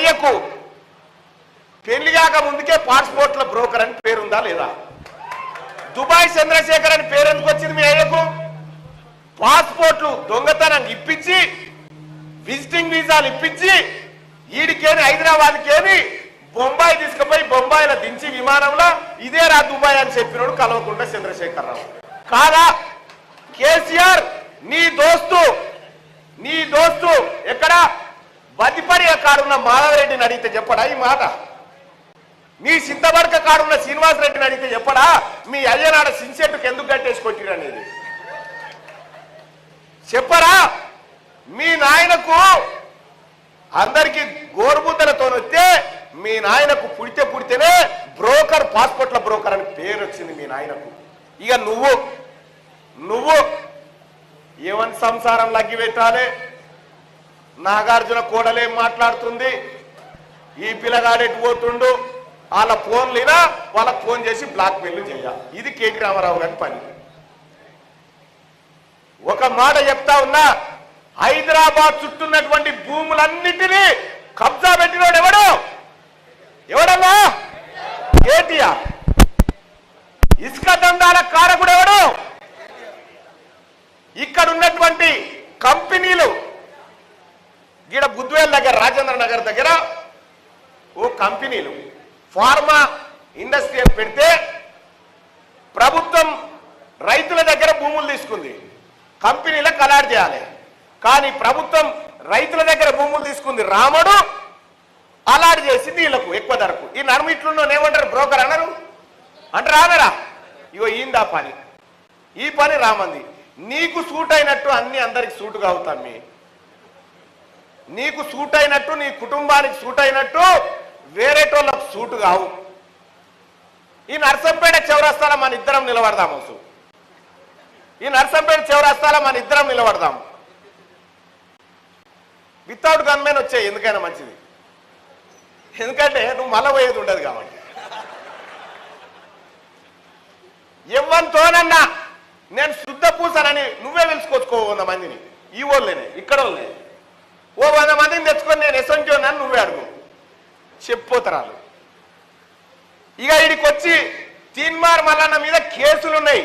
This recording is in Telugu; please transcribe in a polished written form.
అయ్యకు పెళ్లి కాక ముందుకే పాస్పోర్ట్ల బ్రోకర్ అని పేరుందా లేదా? దుబాయ్ చంద్రశేఖర్ అని పేరు ఎందుకు వచ్చింది మీ అయ్యకు? పాస్పోర్ట్లు దొంగతనం ఇప్పించి విజిటింగ్ వీసాలు ఇప్పించి ఈడికేని హైదరాబాద్కేని బొంబాయి తీసుకుపోయి బొంబాయిలో దించి విమానంలో ఇదే రా దుబాయ్ అని చెప్పినోడు కల్వకుంట్ల చంద్రశేఖరరావు కాదా? కేసీఆర్ నీ దోస్తు ఎక్కడ బతిపడి కాడున్న మాధవరెడ్డిని అడిగితే చెప్పడా ఈ మాట? మీ సింతబడక కాడున్న శ్రీనివాసరెడ్డిని అడిగితే చెప్పడా మీ అయ్యనాడ సిన్సెట్కి ఎందుకు కట్టేసి కొట్టిరు అనేది? చెప్పరా? మీ నాయనకు అందరికి గోరుబుద్దలతో వస్తే మీ నాయనకు పుడితేనే బ్రోకర్, పాస్పోర్ట్ల బ్రోకర్ అని పేరు వచ్చింది మీ నాయనకు. ఇక నువ్వు ఏమని సంసారం లగ్గి పెట్టాలి? నాగార్జున కోడలేం మాట్లాడుతుంది, ఈ పిల్లగాడెట్టు పోతుండు, వాళ్ళ ఫోన్లైనా వాళ్ళకి ఫోన్ చేసి బ్లాక్ మెయిల్ చేయాలి. ఇది కేటీ రామారావు గారి పని. ఒక మాట చెప్తా ఉన్నా, హైదరాబాద్ చుట్టూన్నటువంటి భూములన్నిటినీ కబ్జా పెట్టినోడు ఎవడన్నా? కేటీఆర్. ఇసుక దందాల కారకుడు ఎవడు? ఇక్కడ ఉన్నటువంటి కంపెనీలు గీడ బుద్వేల్ దగ్గర, రాజేంద్ర నగర్ దగ్గర ఓ కంపెనీలు ఫార్మా ఇండస్ట్రీ పెడితే ప్రభుత్వం రైతుల దగ్గర భూములు తీసుకుంది, కంపెనీలకు అలాట్ చేయాలి. కానీ ప్రభుత్వం రైతుల దగ్గర భూములు తీసుకుంది, రాముడు అలాట్ చేసి వీళ్ళకు ఎక్కువ ధరకు. ఈ నడుమిట్లున్న ఏమంటారు? బ్రోకర్ అన్నారు అంటారు. రామరా ఇగో ఈందా పని, ఈ పని రామంది. నీకు సూట్ అయినట్టు అన్ని అందరికి సూటుగా అవుతాం. నీకు సూట్ అయినట్టు, నీ కుటుంబానికి సూట్ అయినట్టు వేరేటోళ్ళకు సూటు కావు. ఈ నర్సంపేట చౌరస్తాలో మన ఇద్దరం నిలబడదాం. ఈ నర్సంపేట చౌరస్తాలో మన ఇద్దరం నిలబడదాం. వితౌట్ గన్మెన్ వచ్చాయి, ఎందుకైనా మంచిది. ఎందుకంటే నువ్వు మళ్ళా పోయేది ఉండదు కాబట్టి. ఎవ్వరితోనన్నా నేను శుద్ధ పూసానని నువ్వే తెలుసుకోవచ్చుకో 100 మందిని. ఈ వాళ్ళనే ఇక్కడ వాళ్ళే ఓ 100 మందిని తెచ్చుకొని నేను ఎసంటో నన్ను నువ్వే అడుగు చెప్పిపోతరాలు. ఇక వీడికి వచ్చి తీన్మార్ మల్లన్న మీద కేసులున్నాయి.